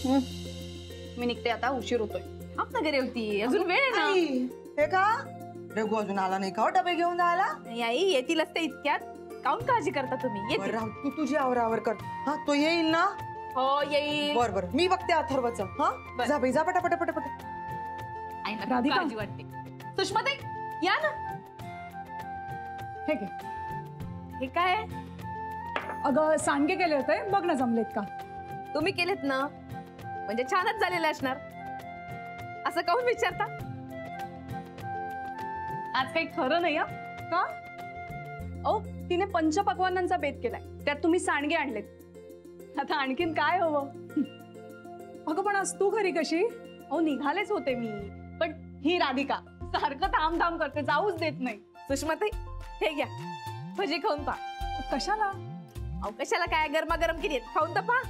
मी निघते आता, उशीर होतोय. आप ना घरी होती, अजून वेळ आहे ना. हे का रघु अजून आला नाही का डबे घेऊन जायला? नाही आई, येतीलच ते इतक्यात. काऊन काळजी करता तुम्ही? येतील. तू तुझी आवरावर कर. हा तो येईल ना? हो येईल. बर बर मी बघते अथर्वचं. हा जा बाई जा पटापट पटापट. आईला राधिका. काळजी वाटते. सुषमाताई या ना. हे घे. हे काय? अगं सांडगे केले होते, बघ ना जमलेत का? तुम्ही केलेत ना, म्हणजे छानच झालेले असणार. असं काऊन विचारता? आज काही खरं नाही. का? ओ तिने पंचपक्वान्नांचा बेत केलाय, त्यात तुम्ही सांडगे आणलेत. आता आणखीन काय हवं? अगं पण आज तू घरी कशी? अहो निघालेच होते मी, पण ही राधिका सारखं थांब करते, जाऊच देत नाही. सुषमाताई हे घ्या, भजी खाऊन पहा. कशाला? अहो कशाला, काय गरमागरम केली आहेत, खाऊन तर पहा.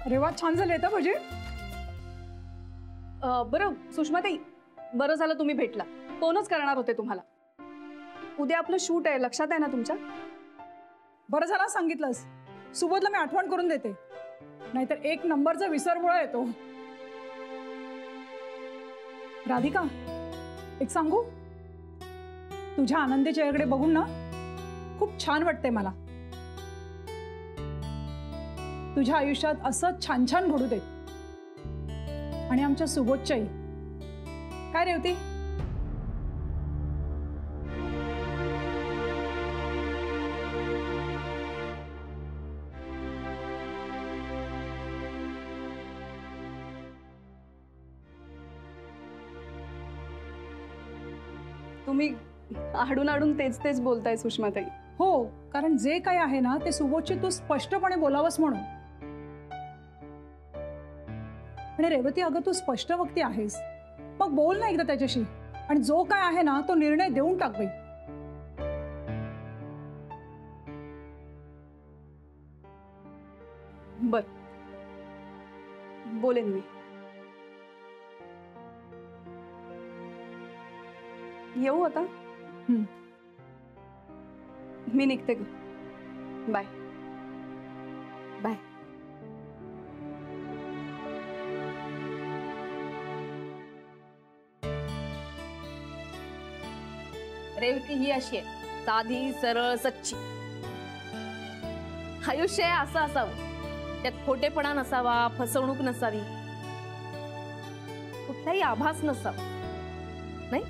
अरे वा, छान झाले तर भजी. बरं सुषमाताई, बरं झालं तुम्ही भेटला. फोनच करणार होते तुम्हाला. उद्या आपलं शूट आहे, लक्षात आहे ना तुमच्या? बरं झालं सांगितलंस. सुबोधला मी आठवण करून देते, नाहीतर एक नंबरचा विसरमुळा येतो. राधिका एक सांगू, तुझ्या आनंदी चेहऱ्याकडे बघून ना खूप छान वाटते मला. तुझ्या आयुष्यात असं छान छान घडू दे. आणि आमच्या सुबोधच्याही. काय रेवती? तुम्ही आडून आडून तेच तेच बोलताय सुषमाताई. हो, कारण जे काही आहे ना ते सुबोधची तू स्पष्टपणे बोलावंस म्हणून. आणि रेवती अगं तू स्पष्ट वक्ती आहेस, मग बोल ना एकदा त्याच्याशी, आणि जो काय आहे ना तो निर्णय देऊन टाक बाई. बर बोलेन मी. येऊ आता? मी निघते ग. Bye bye. रेवती ही अशी आहे, साधी सरळ सच्ची. आयुष्य असं असावं, त्यात खोटेपणा नसावा, फसवणूक नसावी, कुठलाही आभास नसावा, नाही?